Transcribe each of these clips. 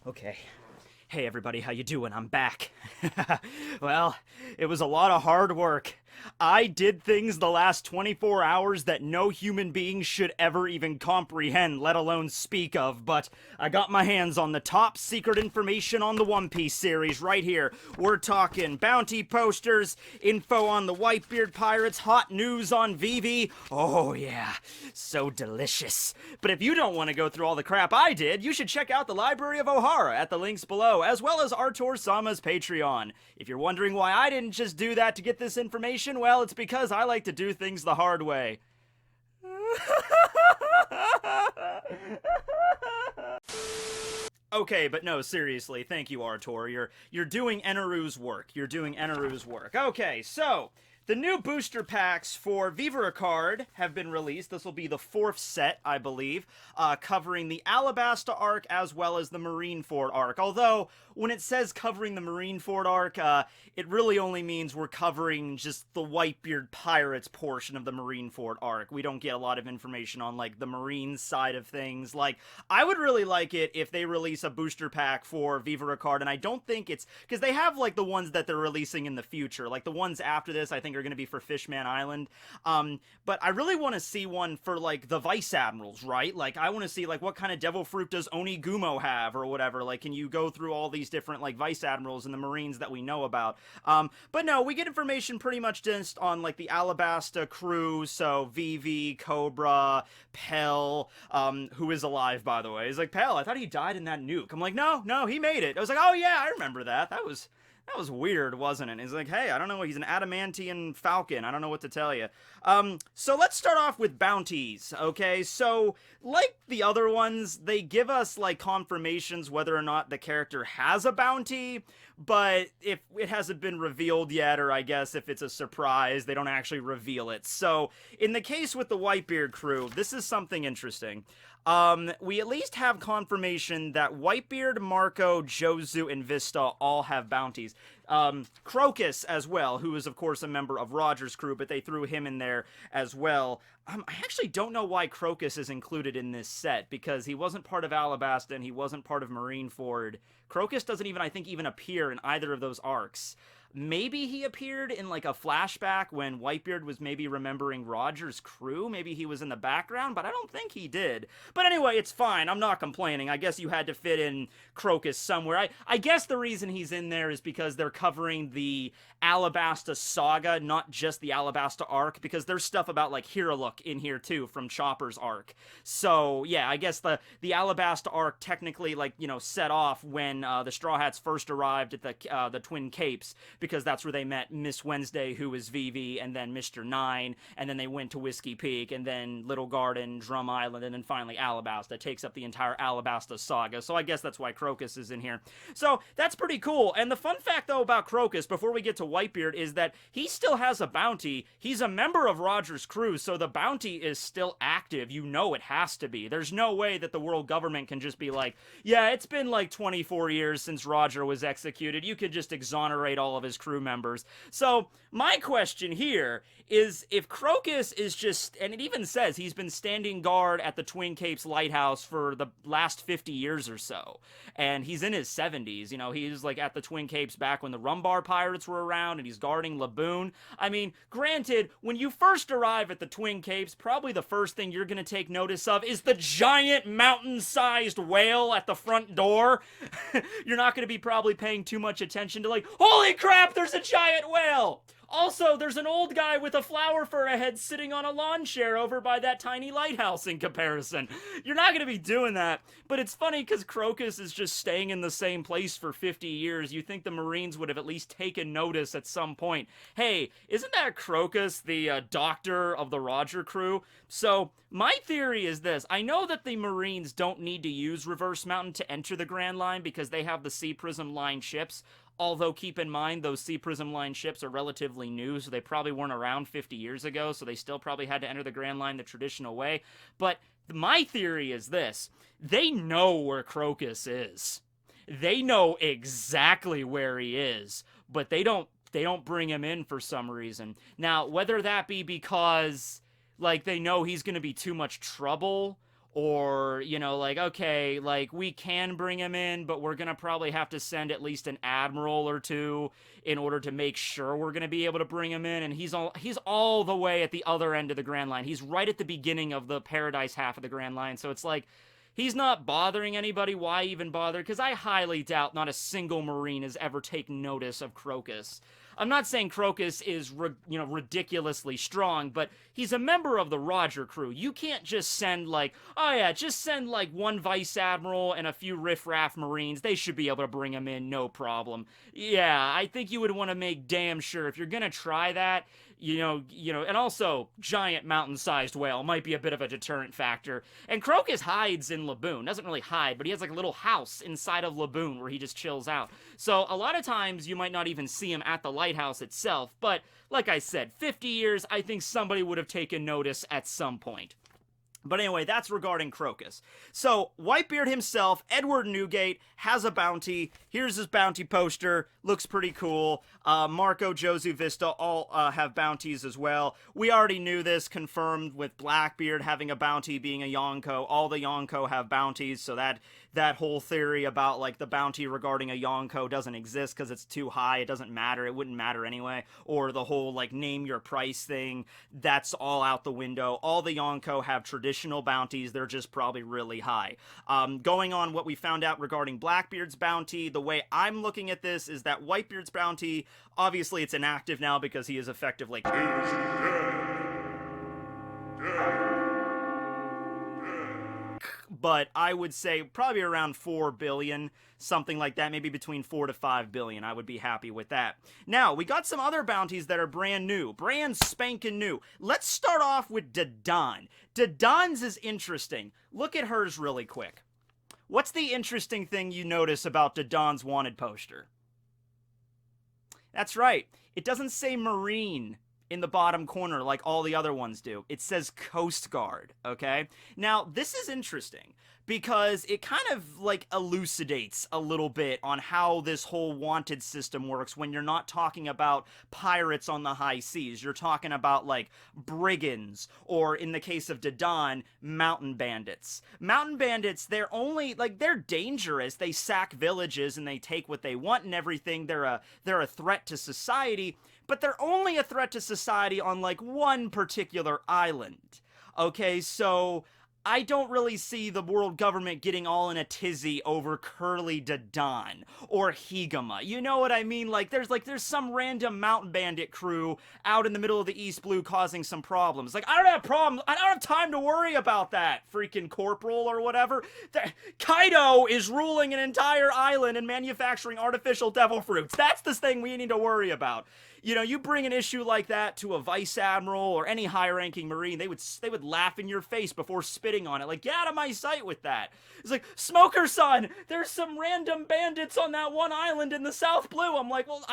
Okay. Hey everybody, how you doing? I'm back. Well, it was a lot of hard work. I did things the last 24 hours that no human being should ever even comprehend, let alone speak of, but I got my hands on the top secret information on the One Piece series right here. We're talking bounty posters, info on the Whitebeard pirates, hot news on Vivi. Oh yeah, so delicious. But if you don't want to go through all the crap I did, you should check out the Library of Ohara at the links below, as well as Artur Sama's Patreon. If you're wondering why I didn't just do that to get this information, well, it's because I like to do things the hard way. Okay, but no, seriously, thank you, Artur. You're doing Eneru's work. You're doing Eneru's work. Okay, so the new booster packs for Vivre card have been released. This will be the 4th set, I believe, covering the Alabasta arc as well as the Marineford arc. Although, when it says covering the Marineford arc, it really only means we're covering just the Whitebeard Pirates portion of the Marineford arc. We don't get a lot of information on, like, the Marine side of things. Like, I would really like it if they release a booster pack for Vivre card, and I don't think it's... because they have, like, the ones that they're releasing in the future. Like, the ones after this, I think, are going to be for Fishman Island. But I really want to see one for, like, the Vice Admirals, right? Like, I want to see, like, what kind of devil fruit does Onigumo have, or whatever. Like, can you go through all these different, like, Vice Admirals and the Marines that we know about? But no, we get information pretty much just on, like, the Alabasta crew, so Vivi, Cobra, Pell, who is alive, by the way. He's like, Pell, I thought he died in that nuke. I'm like, no, he made it. I was like, oh yeah, I remember that. That was weird, wasn't it? He's like, hey, I don't know, he's an adamantian falcon. I don't know what to tell you. So let's start off with bounties, okay? So, like the other ones, they give us, like, confirmations whether or not the character has a bounty, but if it hasn't been revealed yet, or I guess if it's a surprise, they don't actually reveal it. So, in the case with the Whitebeard crew, this is something interesting. We at least have confirmation that Whitebeard, Marco, Jozu, and Vista all have bounties. Crocus as well, who is of course a member of Roger's crew, but they threw him in there as well. I actually don't know why Crocus is included in this set, because he wasn't part of Alabasta and he wasn't part of Marineford. Crocus doesn't even, I think, even appear in either of those arcs. Maybe he appeared in, like, a flashback when Whitebeard was maybe remembering Roger's crew. Maybe he was in the background, but I don't think he did. But anyway, it's fine. I'm not complaining. I guess you had to fit in Crocus somewhere. I guess the reason he's in there is because they're covering the Alabasta saga, not just the Alabasta arc, because there's stuff about, like, Hiralook in here, too, from Chopper's arc. So, yeah, I guess the Alabasta arc technically, like, you know, set off when the Straw Hats first arrived at the Twin Capes, because that's where they met Miss Wednesday, who was Vivi, and then Mr. Nine, and then they went to Whiskey Peak, and then Little Garden, Drum Island, and then finally Alabasta. Takes up the entire Alabasta saga, so I guess that's why Crocus is in here. So, that's pretty cool, and the fun fact, though, about Crocus, before we get to Whitebeard, is that he still has a bounty. He's a member of Roger's crew, so the bounty is still active. You know it has to be. There's no way that the world government can just be like, yeah, it's been like 24 years since Roger was executed. You could just exonerate all of his crew members. So, my question here is, if Crocus is just, and it even says he's been standing guard at the Twin Capes Lighthouse for the last 50 years or so, and he's in his 70s, you know, he's like at the Twin Capes back when the Rumbar Pirates were around, and he's guarding Laboon. I mean, granted, when you first arrive at the Twin Capes, probably the first thing you're gonna take notice of is the giant mountain-sized whale at the front door. You're not gonna be probably paying too much attention to, like, holy crap, there's a giant whale! Also, there's an old guy with a flower for a head sitting on a lawn chair over by that tiny lighthouse in comparison. You're not going to be doing that, but it's funny because Crocus is just staying in the same place for 50 years. You think the Marines would have at least taken notice at some point. Hey, isn't that Crocus, the doctor of the Roger crew? So, my theory is this. I know that the Marines don't need to use Reverse Mountain to enter the Grand Line because they have the Sea Prism Line ships. Although, keep in mind, those Sea Prism Line ships are relatively new, so they probably weren't around 50 years ago, so they still probably had to enter the Grand Line the traditional way. But my theory is this. They know where Crocus is. They know exactly where he is, but they don't bring him in for some reason. Now, whether that be because, like, they know he's going to be too much trouble, or, you know, like, okay, like, we can bring him in, but we're gonna probably have to send at least an admiral or two in order to make sure we're gonna be able to bring him in. And he's all the way at the other end of the Grand Line. He's right at the beginning of the Paradise half of the Grand Line, so it's like, he's not bothering anybody. Why even bother? Because I highly doubt not a single Marine has ever taken notice of Crocus. I'm not saying Crocus is, ridiculously strong, but he's a member of the Roger crew. You can't just send, like, one Vice Admiral and a few riffraff Marines. They should be able to bring him in, no problem. Yeah, I think you would want to make damn sure, if you're gonna try that, and also, giant mountain-sized whale might be a bit of a deterrent factor. And Crocus hides in Laboon. Doesn't really hide, but he has like a little house inside of Laboon where he just chills out. So a lot of times you might not even see him at the lighthouse itself, but like I said, 50 years, I think somebody would have taken notice at some point. But anyway, that's regarding Crocus. So, Whitebeard himself, Edward Newgate, has a bounty. Here's his bounty poster. Looks pretty cool. Marco, Josu, Vista all have bounties as well. We already knew this, confirmed with Blackbeard having a bounty, being a Yonko. All the Yonko have bounties, so that whole theory about, like, the bounty regarding a Yonko doesn't exist because it's too high. It doesn't matter. It wouldn't matter anyway. Or the whole, like, name your price thing. That's all out the window. All the Yonko have traditional bounties. They're just probably really high. Going on what we found out regarding Blackbeard's bounty, the way I'm looking at this is that Whitebeard's bounty, obviously it's inactive now because he is effectively... But I would say probably around 4 billion, something like that, maybe between 4 to 5 billion. I would be happy with that. Now, we got some other bounties that are brand new, brand spanking new. Let's start off with Dadan. Dadan's is interesting. Look at hers really quick. What's the interesting thing you notice about Dadan's wanted poster? That's right. It doesn't say Marine in the bottom corner like all the other ones do. It says Coast Guard, okay? Now, this is interesting because it kind of, like, elucidates a little bit on how this whole wanted system works when you're not talking about pirates on the high seas. You're talking about, like, brigands, or in the case of Dadan, mountain bandits. Mountain bandits, they're dangerous. They sack villages and they take what they want and everything. They're a threat to society, but they're only a threat to society on, like, one particular island. Okay, so I don't really see the world government getting all in a tizzy over Curly Dadan or Higama. You know what I mean? There's some random mountain bandit crew out in the middle of the East Blue causing some problems. Like, I don't have problems. I don't have time to worry about that, freaking corporal or whatever. Kaido is ruling an entire island and manufacturing artificial devil fruits. That's the thing we need to worry about. You know, you bring an issue like that to a vice admiral or any high-ranking marine, they would laugh in your face before spitting on it. Like, get out of my sight with that. It's like, Smoker Son, there's some random bandits on that one island in the South Blue. I'm like, well,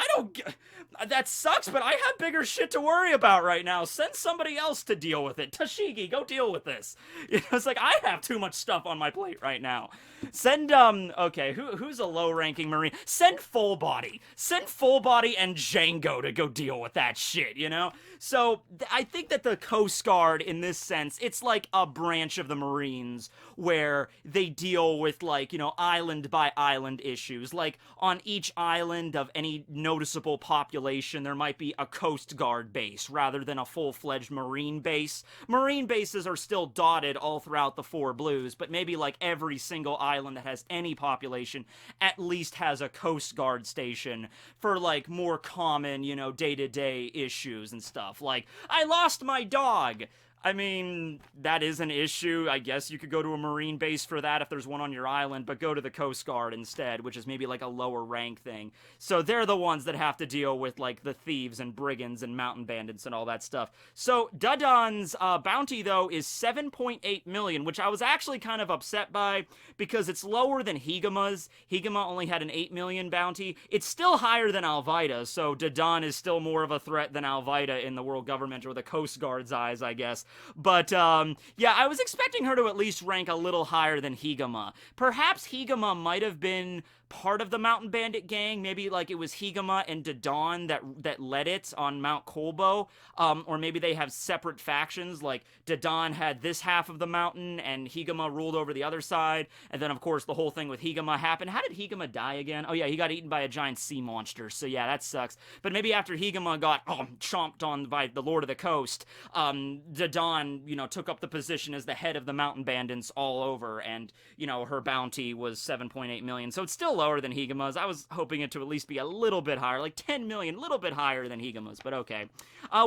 that sucks, but I have bigger shit to worry about right now. Send somebody else to deal with it. Tashigi, go deal with this. You know, it's like, I have too much stuff on my plate right now. Send, okay, who's a low-ranking marine? Send Full Body. Send Full Body and Django to go deal with that shit, you know? So, I think that the Coast Guard, in this sense, it's like a branch of the Marines where they deal with, like, you know, island by island issues. Like, on each island of any noticeable population, there might be a Coast Guard base rather than a full-fledged Marine base. Marine bases are still dotted all throughout the Four Blues, but maybe, like, every single island that has any population at least has a Coast Guard station for, like, more common, you know, day-to-day issues and stuff. Like, I lost my dog. I mean, that is an issue. I guess you could go to a Marine base for that if there's one on your island, but go to the Coast Guard instead, which is maybe like a lower rank thing. So they're the ones that have to deal with, like, the thieves and brigands and mountain bandits and all that stuff. So Dadan's bounty, though, is 7.8 million, which I was actually kind of upset by because it's lower than Higama's. Higama only had an 8 million bounty. It's still higher than Alvida, so Dadan is still more of a threat than Alvida in the world government or the Coast Guard's eyes, I guess. But, yeah, I was expecting her to at least rank a little higher than Higama. Perhaps Higama might have been part of the Mountain Bandit gang. Maybe, like, it was Higama and Dadan that led it on Mount Kolbo. Or maybe they have separate factions. Like, Dadan had this half of the mountain, and Higama ruled over the other side. And then, of course, the whole thing with Higama happened. How did Higama die again? Oh, yeah, he got eaten by a giant sea monster. So, yeah, that sucks. But maybe after Higama got chomped on by the Lord of the Coast, Dadan, took up the position as the head of the Mountain Bandits all over. And, her bounty was 7.8 million. So it's still lower than Higama's. I was hoping it to at least be a little bit higher, like 10 million, a little bit higher than Higama's, but okay.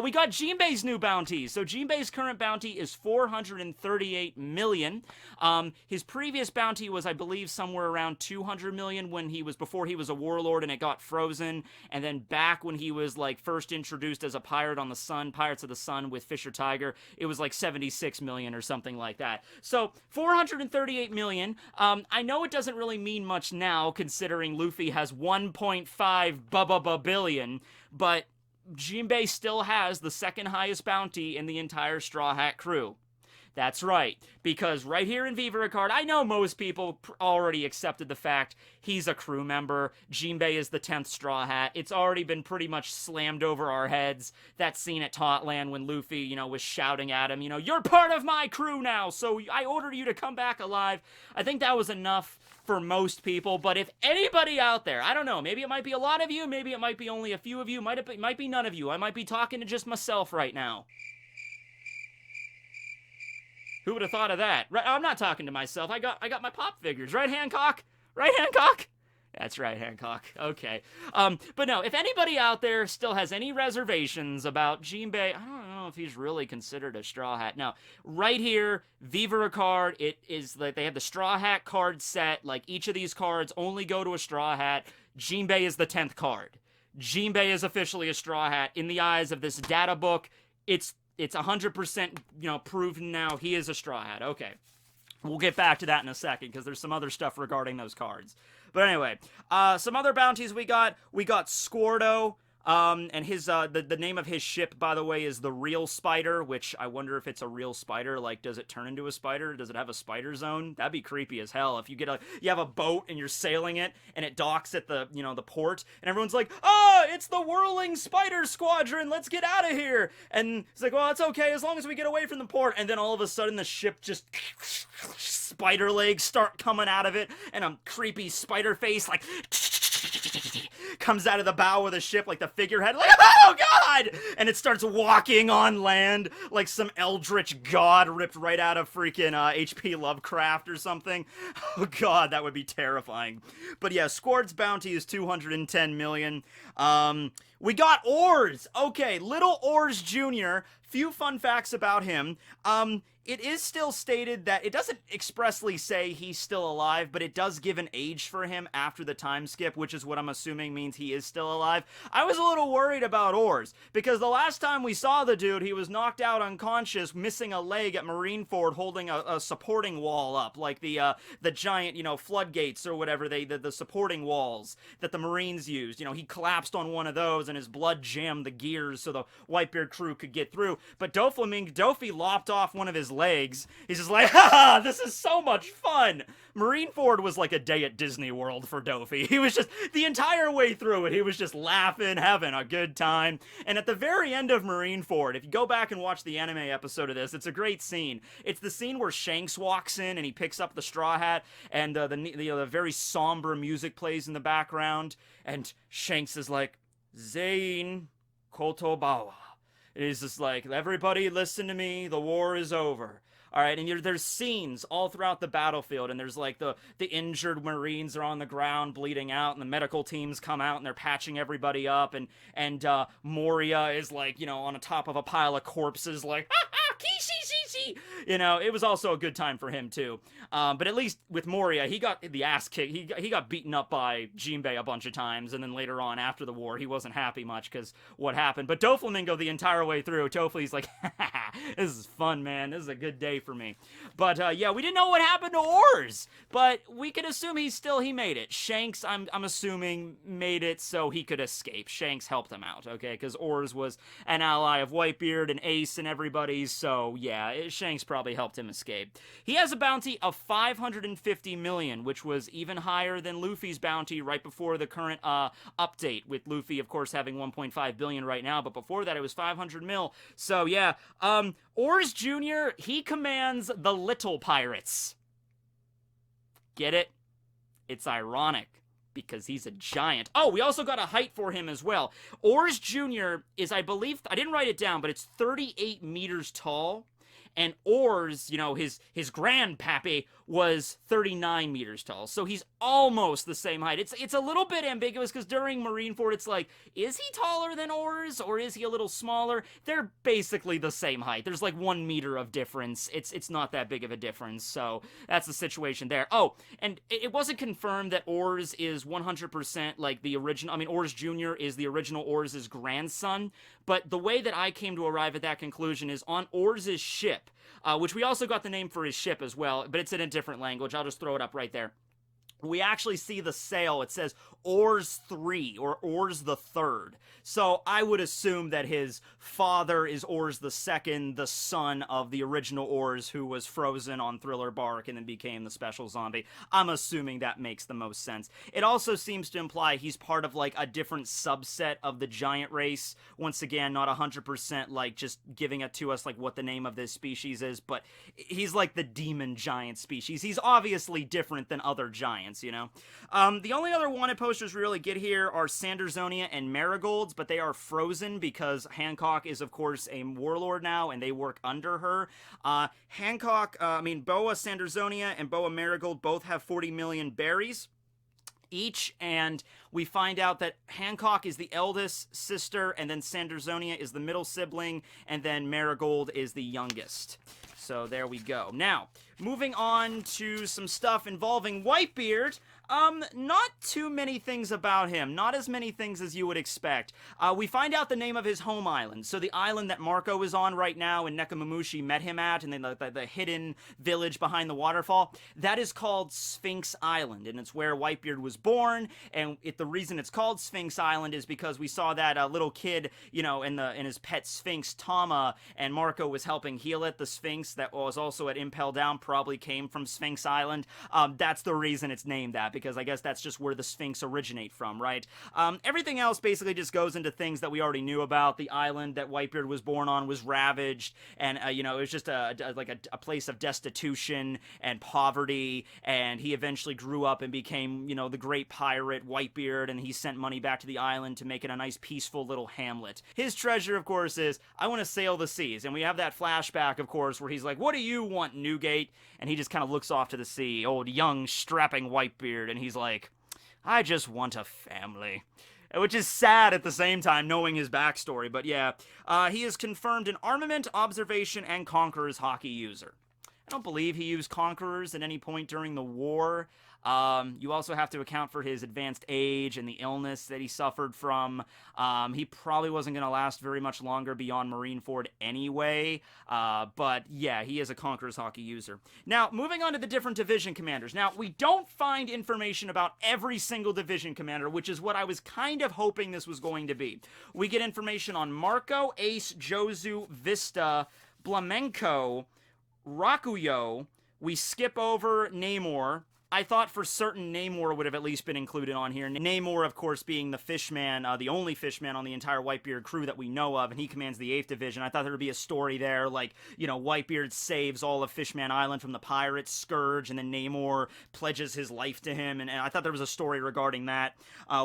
We got Jinbei's new bounty. So Jinbei's current bounty is 438 million. His previous bounty was, I believe, somewhere around 200 million before he was a warlord and it got frozen, and then back when he was like first introduced as a pirate on the Sun, Pirates of the Sun with Fisher Tiger, it was like 76 million or something like that. So 438 million. I know it doesn't really mean much now, considering Luffy has 1.5 billion, but Jinbei still has the second highest bounty in the entire Straw Hat crew. That's right, because right here in Vivre, I know most people already accepted the fact he's a crew member. Jinbei is the 10th Straw Hat. It's already been pretty much slammed over our heads. That scene at Totland when Luffy, was shouting at him, you're part of my crew now, so I order you to come back alive. I think that was enough for most people, but if anybody out there, I don't know, maybe it might be a lot of you, maybe it might be only a few of you, might be none of you. I might be talking to just myself right now. Who would have thought of that? Right, I'm not talking to myself. I got my pop figures. Right, Hancock? Right, Hancock? That's right, Hancock. Okay. But no, if anybody out there still has any reservations about Jinbei, I don't know if he's really considered a Straw Hat. Now, right here, Vivre card, it is like they have the Straw Hat card set. Like, each of these cards only go to a Straw Hat. Jinbei is the 10th card. Jinbei is officially a Straw Hat. In the eyes of this data book, it's 100%, proven now he is a Straw Hat. Okay. We'll get back to that in a second, because there's some other stuff regarding those cards. But anyway, some other bounties we got. We got Squirdo. And his, the name of his ship, by the way, is the Real Spider, which I wonder if it's a real spider. Like, does it turn into a spider? Does it have a spider zone? That'd be creepy as hell. If you have a boat and you're sailing it and it docks at the, the port and everyone's like, oh, it's the Whirling Spider Squadron. Let's get out of here. And it's like, well, it's okay as long as we get away from the port. And then all of a sudden the ship just spider legs start coming out of it and a creepy spider face like comes out of the bow of the ship like the figurehead, like, oh god, and it starts walking on land like some eldritch god ripped right out of freaking H.P. Lovecraft or something. Oh god, that would be terrifying. But yeah, Squard's bounty is 210 million. We got Oars. Okay, Little Oars Jr. Few fun facts about him. It is still stated that it doesn't expressly say he's still alive, but it does give an age for him after the time skip, which is what I'm assuming means he is still alive. I was a little worried about Oars, because the last time we saw the dude, he was knocked out unconscious, missing a leg at Marineford, holding a supporting wall up, like the giant, floodgates or whatever, the supporting walls that the Marines used. He collapsed on one of those, and his blood jammed the gears so the Whitebeard crew could get through. But Dofy lopped off one of his legs. He's just like, haha, this is so much fun. Marineford was like a day at Disney World for Dofy. He was just, the entire way through it, he was just laughing, having a good time. And at the very end of Marineford, if you go back and watch the anime episode of this, it's a great scene. It's the scene where Shanks walks in and he picks up the Straw Hat, and the very somber music plays in the background, and Shanks is like, Zain Kotobawa. He's just like, everybody listen to me, the war is over. All right, and there's scenes all throughout the battlefield, and there's like the injured Marines are on the ground bleeding out, and the medical teams come out and they're patching everybody up, and Moria is like, on the top of a pile of corpses, like, ha ha, kishi, Wee! You know, it was also a good time for him, too. But at least with Moria, he got the ass kicked. He got beaten up by Jinbei a bunch of times, and then later on, after the war, he wasn't happy much because what happened. But Doflamingo, the entire way through, Tofli's like, this is fun, man. This is a good day for me. But, yeah, we didn't know what happened to Oars, but we can assume he made it. Shanks, I'm assuming, made it so he could escape. Shanks helped him out, okay? Because Oars was an ally of Whitebeard and Ace and everybody, so, yeah, Shanks probably helped him escape. He has a bounty of 550 million, which was even higher than Luffy's bounty right before the current update, with Luffy, of course, having 1.5 billion right now, but before that it was 500 mil. So, yeah, Oars Jr., he commands the Little Pirates. Get it? It's ironic, because he's a giant. Oh, we also got a height for him as well. Oars Jr. is, I believe, I didn't write it down, but it's 38 meters tall. And Oars, you know, his grandpappy was 39 meters tall. So he's almost the same height. It's a little bit ambiguous because during Marineford, it's like, is he taller than Oars or is he a little smaller? They're basically the same height. There's like 1 meter of difference. It's not that big of a difference. So that's the situation there. Oh, and it wasn't confirmed that Oars is 100% like the original. I mean, Oars Jr. is the original Oars' grandson. But the way that I came to arrive at that conclusion is on Oars' ship, which we also got the name for his ship as well, but it's in a different language. I'll just throw it up right there. We actually see the sail. It says Oars 3 or Oars the Third. So I would assume that his father is Oars the Second, the son of the original Oars who was frozen on Thriller Bark and then became the special zombie. I'm assuming that makes the most sense. It also seems to imply he's part of like a different subset of the giant race. Once again, not 100% like just giving it to us like what the name of this species is, but he's like the demon giant species. He's obviously different than other giants, you know? The only other wanted posters we really get here are Sandersonia and Marigolds, but they are frozen because Hancock is, of course, a warlord now, and they work under her. Boa Sandersonia and Boa Marigold both have 40 million berries each, and we find out that Hancock is the eldest sister, and then Sandersonia is the middle sibling, and then Marigold is the youngest. So there we go. Now, moving on to some stuff involving Whitebeard. Not too many things about him. Not as many things as you would expect. We find out the name of his home island. So the island that Marco is on right now and Nekomamushi met him at, and then the hidden village behind the waterfall, that is called Sphinx Island, and it's where Whitebeard was born, and the reason it's called Sphinx Island is because we saw that little kid, you know, in his pet Sphinx, Tama, and Marco was helping heal it. The Sphinx that was also at Impel Down probably came from Sphinx Island. That's the reason it's named that, because I guess that's just where the Sphinx originate from, right? Everything else basically just goes into things that we already knew about. The island that Whitebeard was born on was ravaged, and, you know, it was just a place of destitution and poverty, and he eventually grew up and became, you know, the great pirate Whitebeard, and he sent money back to the island to make it a nice, peaceful little hamlet. His treasure, of course, is, I want to sail the seas, and we have that flashback, of course, where he's like, what do you want, Newgate? And he just kind of looks off to the sea, old, young, strapping Whitebeard, and he's like, I just want a family. Which is sad at the same time, knowing his backstory, but yeah. He is confirmed an armament, observation, and conqueror's hockey user. I don't believe he used conquerors at any point during the war. You also have to account for his advanced age and the illness that he suffered from. He probably wasn't going to last very much longer beyond Marineford anyway. But yeah, he is a Conqueror's Hockey user. Now, moving on to the different division commanders. Now, we don't find information about every single division commander, which is what I was kind of hoping this was going to be. We get information on Marco, Ace, Jozu, Vista, Blamenko, Rakuyo. We skip over Namor. I thought for certain Namor would have at least been included on here. Namor, of course, being the fishman, the only fishman on the entire Whitebeard crew that we know of, and he commands the 8th Division. I thought there would be a story there, like, you know, Whitebeard saves all of Fishman Island from the pirates, Scourge, and then Namor pledges his life to him, and I thought there was a story regarding that.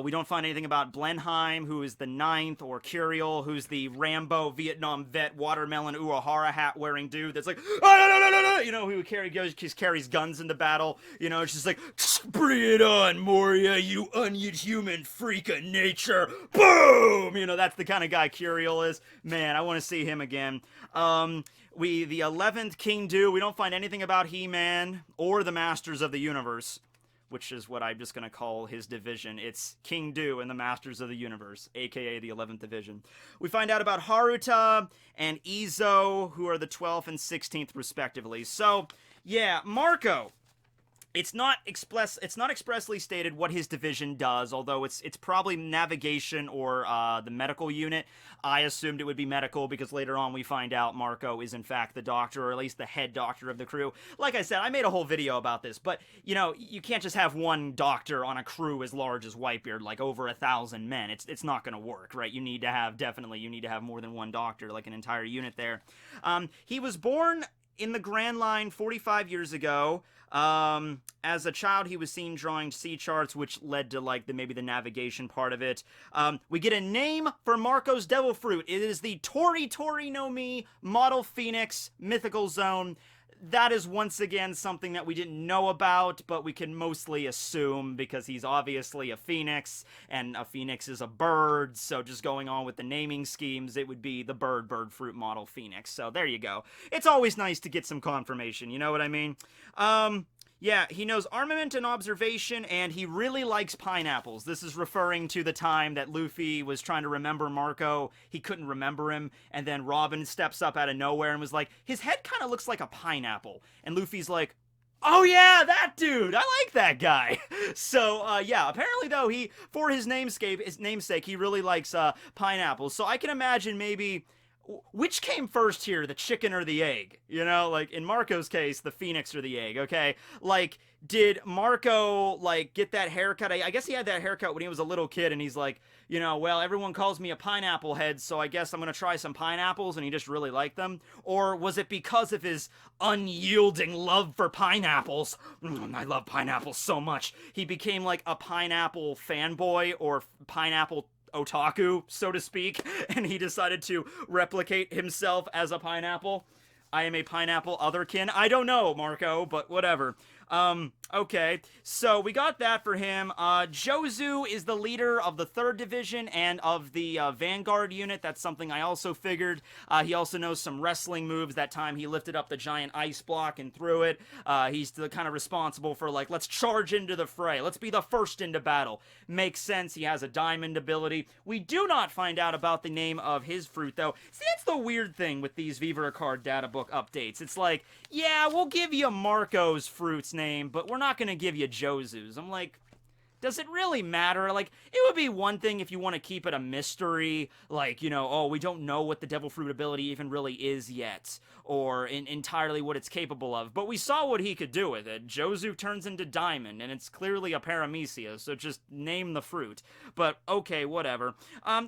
We don't find anything about Blenheim, who is the 9th, or Curiel, who's the Rambo Vietnam vet watermelon Ohara hat wearing dude that's like, oh, no, you know, who carries guns into battle, you know, it's just like, bring it on, Moria, you unhuman freak of nature. Boom! You know, that's the kind of guy Curiel is. Man, I want to see him again. the 11th King Do, we don't find anything about He-Man or the Masters of the Universe, which is what I'm just going to call his division. It's King Do and the Masters of the Universe, aka the 11th Division. We find out about Haruta and Izo, who are the 12th and 16th respectively. So, yeah, Marco. It's not expressly stated what his division does, although it's probably navigation or the medical unit. I assumed it would be medical because later on we find out Marco is in fact the doctor, or at least the head doctor of the crew. Like I said, I made a whole video about this, but you know, you can't just have one doctor on a crew as large as Whitebeard, like over 1,000 men. It's not going to work, right? You need to have more than one doctor, like an entire unit there. He was born in the Grand Line 45 years ago. As a child, he was seen drawing sea charts, which led to, like, maybe the navigation part of it. We get a name for Marco's Devil Fruit. It is the Tori Tori no Mi Model Phoenix Mythical Zone. That is once again something that we didn't know about, but we can mostly assume because he's obviously a phoenix, and a phoenix is a bird, so just going on with the naming schemes, it would be the bird fruit model phoenix. So there you go. It's always nice to get some confirmation, you know what I mean? Yeah, he knows armament and observation, and he really likes pineapples. This is referring to the time that Luffy was trying to remember Marco. He couldn't remember him, and then Robin steps up out of nowhere and was like, his head kind of looks like a pineapple. And Luffy's like, oh yeah, that dude! I like that guy! So, yeah, apparently though, for his namesake, he really likes, pineapples. So I can imagine maybe, which came first here, the chicken or the egg? You know, like, in Marco's case, the phoenix or the egg, okay? Like, did Marco, like, get that haircut? I guess he had that haircut when he was a little kid, and he's like, you know, well, everyone calls me a pineapple head, so I guess I'm gonna try some pineapples, and he just really liked them? Or was it because of his unyielding love for pineapples? I love pineapples so much. He became, like, a pineapple fanboy, or pineapple otaku, so to speak, and he decided to replicate himself as a pineapple. I am a pineapple otherkin. I don't know, Marco, but whatever. Okay, so we got that for him. Jozu is the leader of the 3rd Division and of the Vanguard unit. That's something I also figured. He also knows some wrestling moves. That time he lifted up the giant ice block and threw it. He's the kind of responsible for, like, let's charge into the fray. Let's be the first into battle. Makes sense. He has a diamond ability. We do not find out about the name of his fruit, though. See, that's the weird thing with these Vivre card data book updates. It's like, yeah, we'll give you Marco's fruit's name, but we're not going to give you Jozu's. I'm like, does it really matter? Like, it would be one thing if you want to keep it a mystery, like, you know, oh, we don't know what the Devil Fruit ability even really is yet, or entirely what it's capable of, but we saw what he could do with it. Jozu turns into Diamond, and it's clearly a Paramecia, so just name the fruit. But, okay, whatever.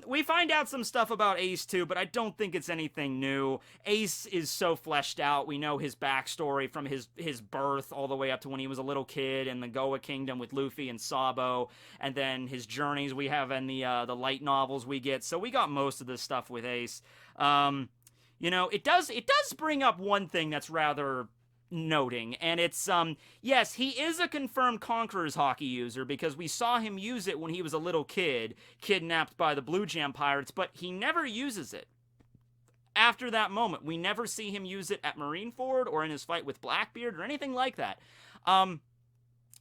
We find out some stuff about Ace, too, but I don't think it's anything new. Ace is so fleshed out. We know his backstory from his birth all the way up to when he was a little kid in the Goa Kingdom with Luffy and Sabo, and then his journeys we have in the light novels we get. So we got most of this stuff with Ace. You know, it does bring up one thing that's rather noting, and it's, yes, he is a confirmed Conqueror's Hockey user, because we saw him use it when he was a little kid, kidnapped by the Blue Jam Pirates, but he never uses it. After that moment, we never see him use it at Marineford, or in his fight with Blackbeard, or anything like that.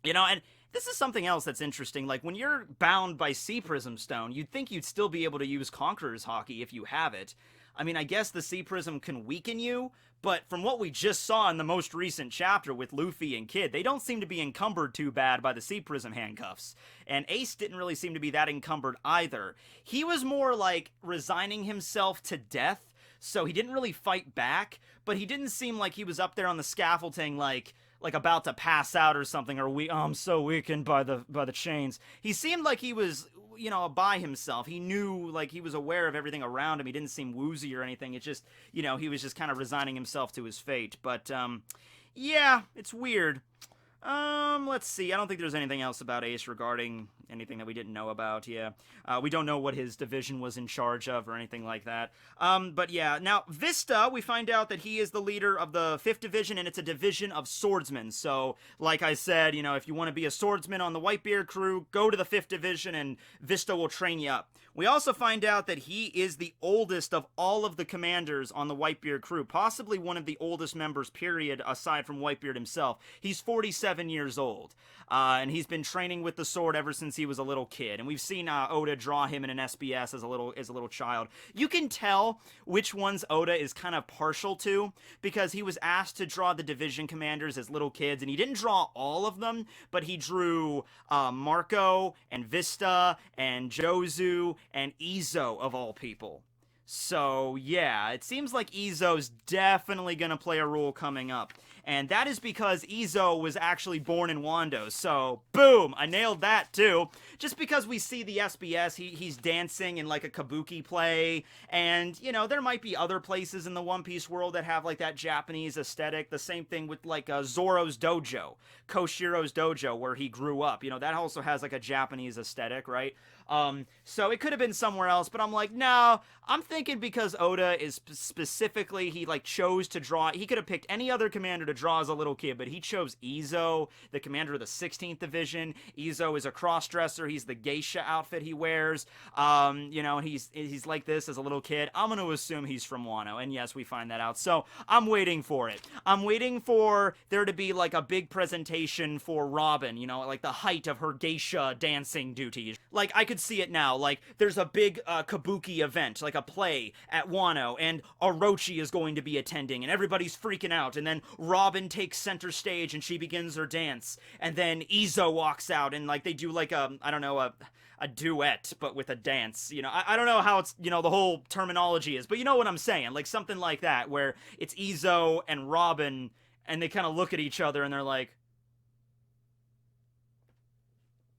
You know, and this is something else that's interesting. Like, when you're bound by Sea Prism Stone, you'd think you'd still be able to use Conqueror's Hockey if you have it. I mean, I guess the Sea Prism can weaken you, but from what we just saw in the most recent chapter with Luffy and Kid, they don't seem to be encumbered too bad by the Sea Prism handcuffs. And Ace didn't really seem to be that encumbered either. He was more like resigning himself to death, so he didn't really fight back, but he didn't seem like he was up there on the scaffolding like about to pass out or something, or I'm so weakened by the chains. He seemed like he was, you know, by himself. He knew, like, he was aware of everything around him. He didn't seem woozy or anything. It just, you know, he was just kind of resigning himself to his fate. But, yeah, it's weird. Let's see. I don't think there's anything else about Ace regarding Anything that we didn't know about, yeah. We don't know what his division was in charge of or anything like that. But yeah, now Vista, we find out that he is the leader of the 5th Division, and it's a division of swordsmen. So, like I said, you know, if you want to be a swordsman on the Whitebeard crew, go to the 5th Division and Vista will train you up. We also find out that he is the oldest of all of the commanders on the Whitebeard crew, possibly one of the oldest members, period, aside from Whitebeard himself. He's 47 years old, and he's been training with the sword ever since he was a little kid. And we've seen Oda draw him in an SBS as a little child. You can tell which ones Oda is kind of partial to, because he was asked to draw the division commanders as little kids, and he didn't draw all of them, but he drew Marco and Vista and Jozu and Izo, of all people. So, yeah, it seems like Izo's definitely going to play a role coming up. And that is because Izo was actually born in Wando. So, boom, I nailed that too. Just because we see the SBS, he's dancing in like a kabuki play. And, you know, there might be other places in the One Piece world that have like that Japanese aesthetic. The same thing with like Zoro's dojo, Koshiro's dojo, where he grew up. You know, that also has like a Japanese aesthetic, right? So it could have been somewhere else, but I'm like, no, I'm thinking because Oda is specifically, he like chose to draw, he could have picked any other commander to draw as a little kid, but he chose Izo, the commander of the 16th Division. Izo is a cross-dresser, he's the geisha outfit he wears, you know, he's like this as a little kid. I'm gonna assume he's from Wano, and yes, we find that out, so I'm waiting for it. I'm waiting for there to be like a big presentation for Robin, you know, like the height of her geisha dancing duties. Like, I could see it now, like, there's a big kabuki event, like a play at Wano, and Orochi is going to be attending, and everybody's freaking out, and then Robin takes center stage, and she begins her dance, and then Izo walks out, and, like, they do, like, I don't know, a duet, but with a dance, you know, I don't know how it's, you know, the whole terminology is, but you know what I'm saying, like, something like that, where it's Izo and Robin, and they kind of look at each other, and they're like,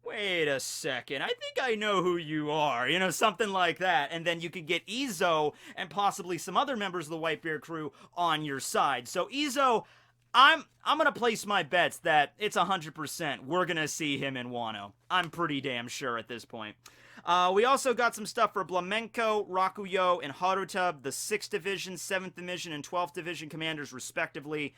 wait a second, I think I know who you are, you know, something like that, and then you could get Izo and possibly some other members of the Whitebeard crew on your side. So Izo, I'm gonna place my bets that it's 100% we're gonna see him in Wano. I'm pretty damn sure at this point. We also got some stuff for Blamenko, Rakuyo, and Haruta, the 6th Division, 7th Division, and 12th Division commanders, respectively.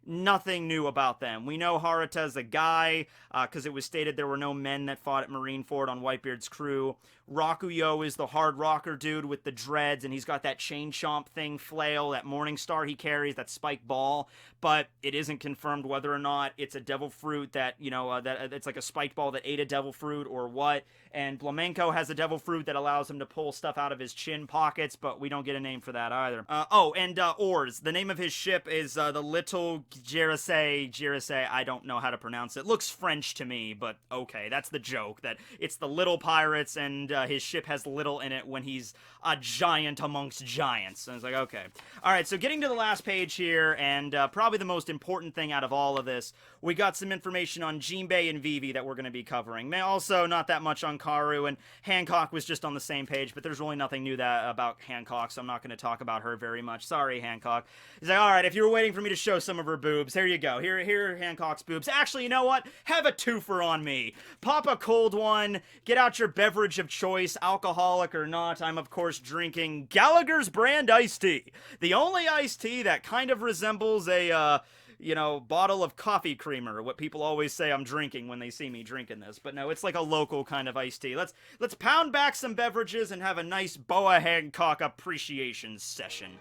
Nothing new about them. We know Haruta's a guy, because it was stated there were no men that fought at Marineford on Whitebeard's crew. Rakuyo is the hard rocker dude with the dreads, and he's got that chain chomp thing, flail, that morning star he carries, that spike ball, but it isn't confirmed whether or not it's a devil fruit that, you know, that it's like a spiked ball that ate a devil fruit or what. And Blamenko has a devil fruit that allows him to pull stuff out of his chin pockets, but we don't get a name for that either. And Oars. The name of his ship is the Little Girasay, I don't know how to pronounce it. Looks French to me, but okay, that's the joke, that it's the little pirates, and his ship has little in it when he's a giant amongst giants. And it's like, okay. Alright, so getting to the last page here, and probably the most important thing out of all of this, we got some information on Jinbe and Vivi that we're going to be covering. Also, not that much on Karu, and Hancock was just on the same page, but there's really nothing new about Hancock, so I'm not going to talk about her very much. Sorry, Hancock. He's like, alright, if you were waiting for me to show some of her boobs, here you go. Here are Hancock's boobs. Actually, you know what? Have a twofer on me. Pop a cold one. Get out your beverage of choice, alcoholic or not. I'm, of course, drinking Gallagher's brand iced tea. The only iced tea that kind of resembles a, you know, bottle of coffee creamer, what people always say I'm drinking when they see me drinking this. But no, it's like a local kind of iced tea. Let's pound back some beverages and have a nice Boa Hancock appreciation session.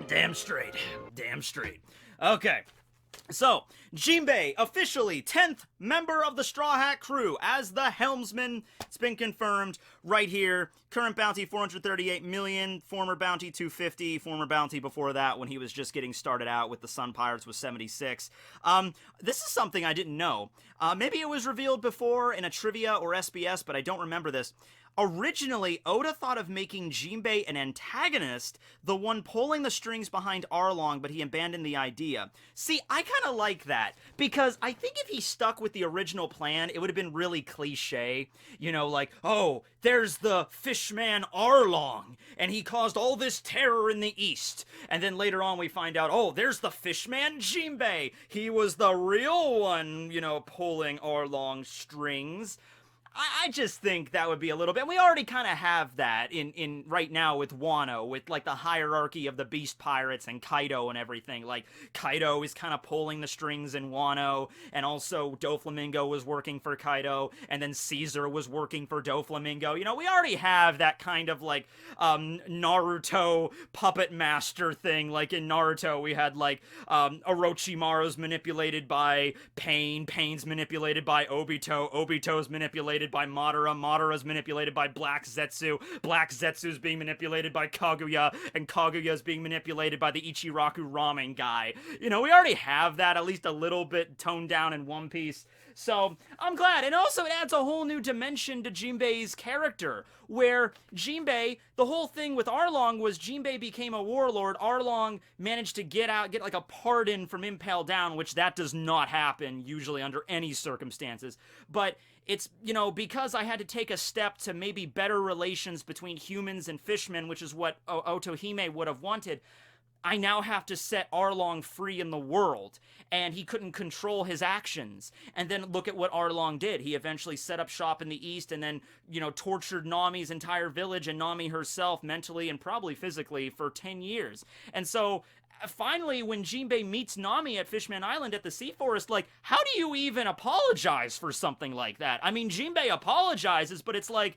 Damn straight. Damn straight. Okay. So, Jinbe, officially 10th member of the Straw Hat crew as the helmsman. It's been confirmed right here. Current bounty 438 million, former bounty 250, former bounty before that when he was just getting started out with the Sun Pirates was 76. This is something I didn't know. Maybe it was revealed before in a trivia or SBS, but I don't remember this. originally, Oda thought of making Jinbei an antagonist, the one pulling the strings behind Arlong, but he abandoned the idea. See, I kind of like that, because I think if he stuck with the original plan, it would have been really cliche. You know, like, oh, there's the fishman Arlong, and he caused all this terror in the East. And then later on we find out, oh, there's the fishman Jinbei. He was the real one, you know, pulling Arlong's strings. I just think that would be a little bit. We already kind of have that in right now with Wano, with like the hierarchy of the Beast Pirates and Kaido and everything. Like Kaido is kind of pulling the strings in Wano, and also Doflamingo was working for Kaido, and then Caesar was working for Doflamingo. You know, we already have that kind of like Naruto puppet master thing. Like in Naruto, we had like Orochimaru's manipulated by Pain, Pain's manipulated by Obito, Obito's manipulated by Madara, Madara's manipulated by Black Zetsu, Black Zetsu's being manipulated by Kaguya, and Kaguya's being manipulated by the Ichiraku ramen guy. You know, we already have that at least a little bit toned down in One Piece. So, I'm glad. And also, it adds a whole new dimension to Jinbei's character, where Jinbei, the whole thing with Arlong was Jinbei became a warlord, Arlong managed to get like a pardon from Impel Down, which that does not happen, usually under any circumstances. But it's, you know, because I had to take a step to maybe better relations between humans and fishmen, which is what Otohime would have wanted, I now have to set Arlong free in the world, and he couldn't control his actions. And then look at what Arlong did. He eventually set up shop in the East and then, you know, tortured Nami's entire village and Nami herself mentally and probably physically for 10 years. And so finally, when Jinbei meets Nami at Fishman Island at the Sea Forest, like, how do you even apologize for something like that? I mean, Jinbei apologizes, but it's like,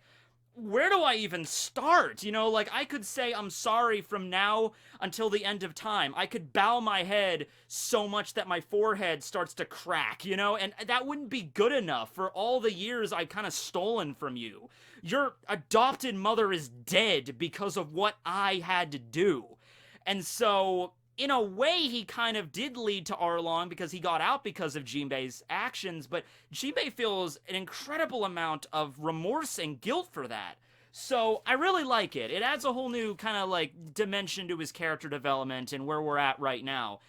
where do I even start? You know, like, I could say I'm sorry from now until the end of time. I could bow my head so much that my forehead starts to crack, you know? And that wouldn't be good enough for all the years I've kind of stolen from you. Your adopted mother is dead because of what I had to do. And so, in a way, he kind of did lead to Arlong because he got out because of Jinbei's actions, but Jinbei feels an incredible amount of remorse and guilt for that. So, I really like it. It adds a whole new kind of, like, dimension to his character development and where we're at right now.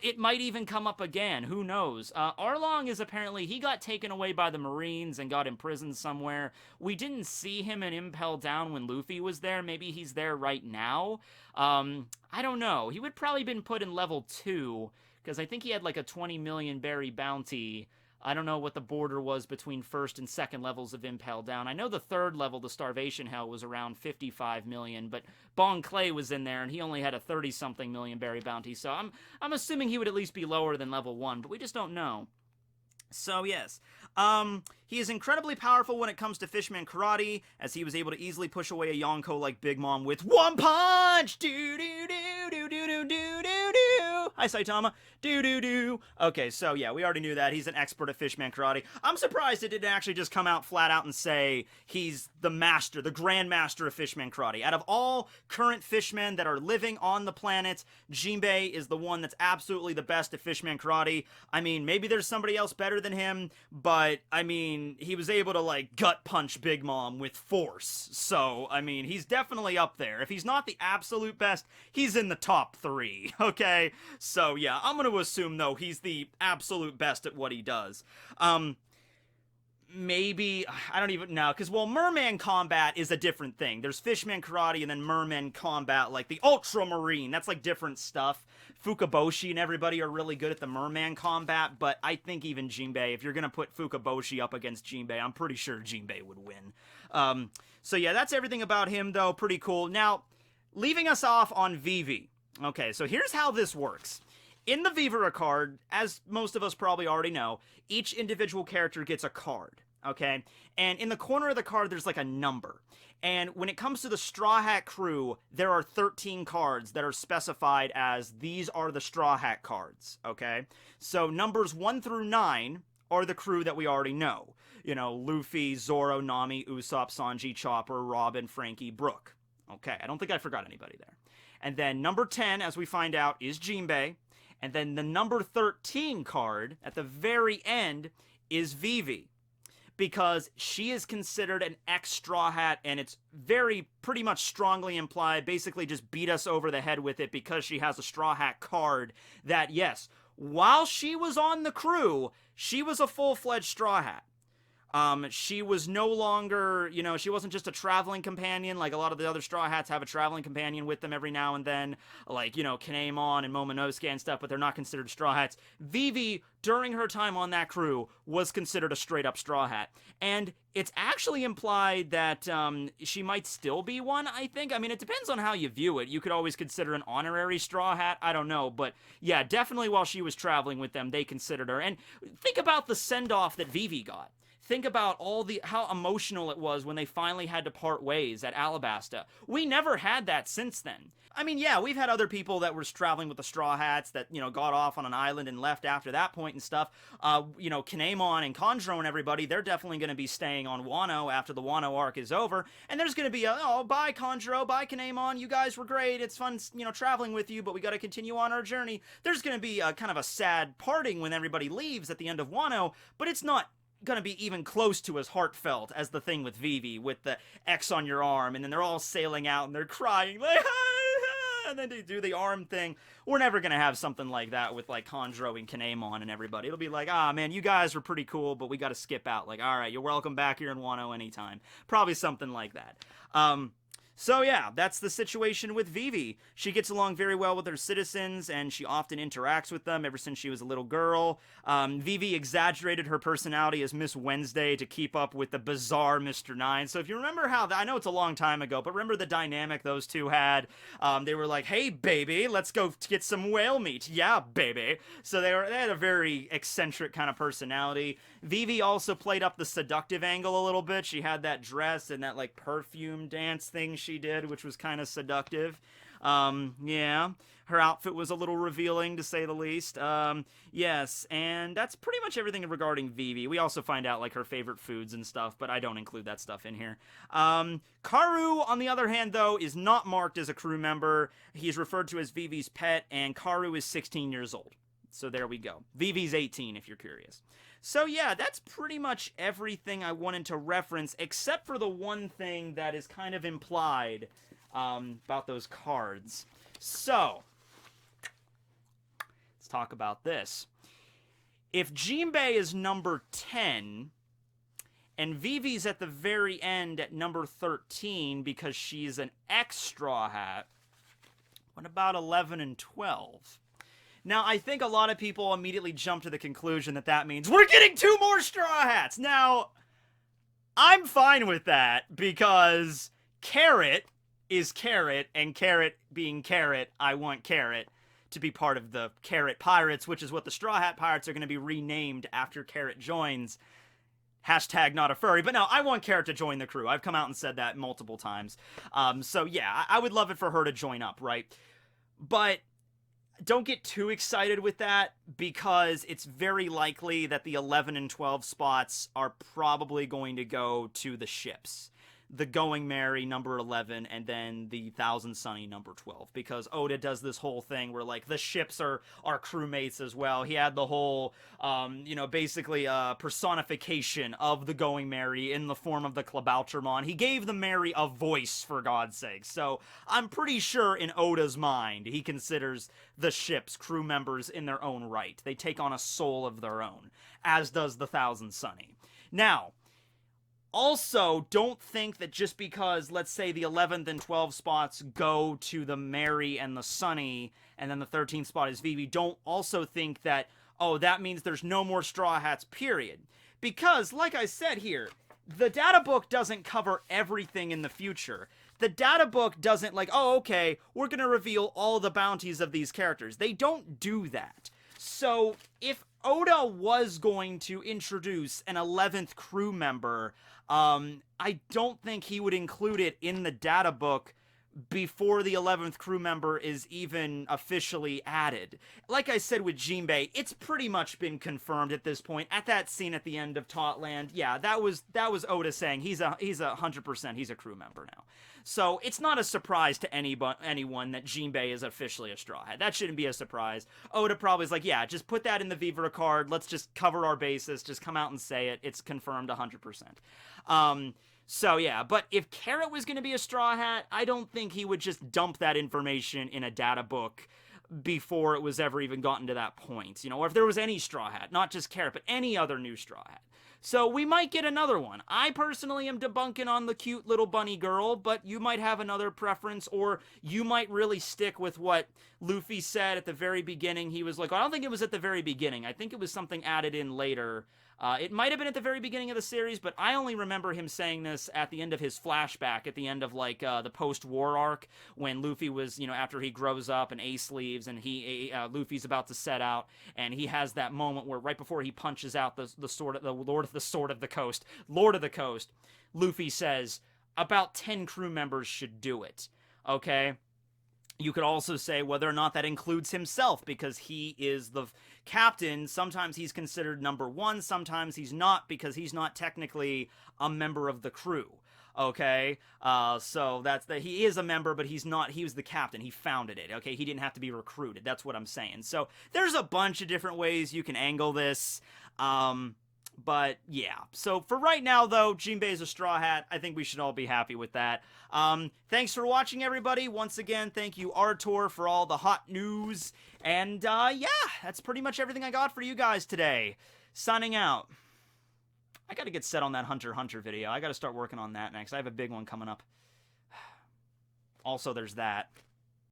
It might even come up again. Who knows? Arlong is apparently, he got taken away by the Marines and got imprisoned somewhere. We didn't see him in Impel Down when Luffy was there. Maybe he's there right now. I don't know. He would probably been put in level 2, because I think he had, like, a 20 million berry bounty. I don't know what the border was between first and second levels of Impel Down. I know the third level, the Starvation Hell, was around 55 million, but Bon Clay was in there, and he only had a 30-something million berry bounty, so I'm assuming he would at least be lower than level 1, but we just don't know. So, yes. He is incredibly powerful when it comes to Fishman Karate, as he was able to easily push away a Yonko like Big Mom with one punch! Do-do-do-do-do-do-do-do-do! Hi, Saitama. Do-do-do. Okay, so yeah, we already knew that. He's an expert at Fishman Karate. I'm surprised it didn't actually just come out flat out and say he's the master, the Grand Master of Fishman Karate. Out of all current fishmen that are living on the planet, Jinbei is the one that's absolutely the best at Fishman Karate. I mean, maybe there's somebody else better than him, but, I mean, he was able to, like, gut punch Big Mom with force. So, I mean, he's definitely up there. If he's not the absolute best, he's in the top 3, okay? So, yeah, I'm gonna assume, though, he's the absolute best at what he does. Maybe, I don't even know, because, well, merman combat is a different thing. There's Fishman Karate and then merman combat, like the Ultramarine. That's, like, different stuff. Fukaboshi and everybody are really good at the merman combat, but I think even Jinbei, if you're gonna put Fukaboshi up against Jinbei, I'm pretty sure Jinbei would win. So yeah, that's everything about him, though. Pretty cool. Now, leaving us off on Vivi. Okay, so here's how this works. In the Vivre card, as most of us probably already know, each individual character gets a card, okay? And in the corner of the card, there's like a number. And when it comes to the Straw Hat crew, there are 13 cards that are specified as these are the Straw Hat cards, okay? So numbers 1 through 9 are the crew that we already know. You know, Luffy, Zoro, Nami, Usopp, Sanji, Chopper, Robin, Frankie, Brook. Okay, I don't think I forgot anybody there. And then number 10, as we find out, is Jinbei. And then the number 13 card at the very end is Vivi. because she is considered an ex-Straw Hat, and it's pretty much strongly implied, basically just beat us over the head with it because she has a Straw Hat card, that yes, while she was on the crew, she was a full-fledged Straw Hat. She was no longer, she wasn't just a traveling companion, like a lot of the other Straw Hats have a traveling companion with them every now and then, like, Kinemon and Momonosuke and stuff, but they're not considered Straw Hats. Vivi, during her time on that crew, was considered a straight-up Straw Hat. And it's actually implied that, she might still be one, I think. I mean, it depends on how you view it. You could always consider an honorary Straw Hat, I don't know, but yeah, definitely while she was traveling with them, they considered her. And think about the send-off that Vivi got. Think about how emotional it was when they finally had to part ways at Alabasta. We never had that since then. I mean, yeah, we've had other people that were traveling with the Straw Hats that, got off on an island and left after that point and stuff. Kinemon and Conjuro and everybody, they're definitely going to be staying on Wano after the Wano arc is over. And there's going to be bye Conjuro, bye Kinemon, you guys were great, it's fun, traveling with you, but we got to continue on our journey. There's going to be kind of a sad parting when everybody leaves at the end of Wano, but it's not gonna be even close to as heartfelt as the thing with Vivi, with the X on your arm, and then they're all sailing out and they're crying like, and then they do the arm thing. We're never gonna have something like that with like Conjuro and Kinemon and everybody. It'll be like, man, you guys were pretty cool, but we gotta skip out. Like, alright, you're welcome back here in Wano anytime. Probably something like that. So yeah, that's the situation with Vivi. She gets along very well with her citizens, and she often interacts with them ever since she was a little girl. Vivi exaggerated her personality as Miss Wednesday to keep up with the bizarre Mr. Nine. So if you remember I know it's a long time ago, but remember the dynamic those two had? They were like, hey baby, let's go get some whale meat. Yeah, baby. So they had a very eccentric kind of personality. Vivi also played up the seductive angle a little bit. She had that dress and that like perfume dance thing she did, which was kind of seductive. Yeah, her outfit was a little revealing, to say the least. Yes, and that's pretty much everything regarding Vivi. We also find out, like, her favorite foods and stuff, but I don't include that stuff in here. Karu, on the other hand, though, is not marked as a crew member. He's referred to as Vivi's pet, and Karu is 16 years old. So there we go. Vivi's 18, if you're curious. So yeah, that's pretty much everything I wanted to reference, except for the one thing that is kind of implied about those cards. So, let's talk about this. If Jinbe is number 10, and Vivi's at the very end at number 13 because she's an ex-Straw Hat, what about 11 and 12? Now, I think a lot of people immediately jump to the conclusion that that means we're getting 2 more Straw Hats! Now, I'm fine with that, because Carrot is Carrot, and Carrot being Carrot, I want Carrot to be part of the Carrot Pirates, which is what the Straw Hat Pirates are going to be renamed after Carrot joins. Hashtag not a furry. But no, I want Carrot to join the crew. I've come out and said that multiple times. So yeah, I would love it for her to join up, right? But don't get too excited with that, because it's very likely that the 11 and 12 spots are probably going to go to the ships. The Going Merry, number 11, and then the Thousand Sunny, number 12. Because Oda does this whole thing where, like, the ships are crewmates as well. He had the whole, basically personification of the Going Merry in the form of the Klaboutermon. He gave the Merry a voice, for God's sake. So I'm pretty sure in Oda's mind, he considers the ships crew members in their own right. They take on a soul of their own, as does the Thousand Sunny. Now, also, don't think that just because, let's say, the 11th and 12th spots go to the Merry and the Sunny, and then the 13th spot is Vivi, don't also think that, oh, that means there's no more Straw Hats, period. Because, like I said here, the data book doesn't cover everything in the future. The data book doesn't, like, oh, okay, we're going to reveal all the bounties of these characters. They don't do that. So, if Oda was going to introduce an 11th crew member, I don't think he would include it in the data book, before the 11th crew member is even officially added. Like I said with Jinbei, it's pretty much been confirmed at this point. At that scene at the end of Totland, yeah, that was Oda saying he's a 100%, he's a crew member now. So it's not a surprise to anyone that Jinbei is officially a Straw Hat. That shouldn't be a surprise. Oda probably is like, yeah, just put that in the Vivre card. Let's just cover our bases. Just come out and say it. It's confirmed 100%. So yeah, but if Carrot was going to be a Straw Hat, I don't think he would just dump that information in a data book before it was ever even gotten to that point. You know, or if there was any Straw Hat, not just Carrot, but any other new Straw Hat. So we might get another one. I personally am debunking on the cute little bunny girl, but you might have another preference, or you might really stick with what Luffy said at the very beginning. He was like, I don't think it was at the very beginning. I think it was something added in later. It might have been at the very beginning of the series, but I only remember him saying this at the end of his flashback, at the end of, like, the post-war arc, when Luffy was, you know, after he grows up and Ace leaves, and Luffy's about to set out, and he has that moment where right before he punches out the Lord of the Coast, Luffy says, about 10 crew members should do it, okay? You could also say whether or not that includes himself, because he is the captain. Sometimes he's considered number one, sometimes he's not, because he's not technically a member of the crew. Okay, so he is a member, but he's not. He was the captain. He founded it. Okay, he didn't have to be recruited. That's what I'm saying. So there's a bunch of different ways you can angle this. But yeah, so for right now, though, Jinbei is a Straw Hat. I think we should all be happy with that. Thanks for watching, everybody. Once again, thank you, Artor, for all the hot news. And yeah, that's pretty much everything I got for you guys today. Signing out. I gotta get set on that Hunter x Hunter video. I gotta start working on that next. I have a big one coming up. Also, there's that.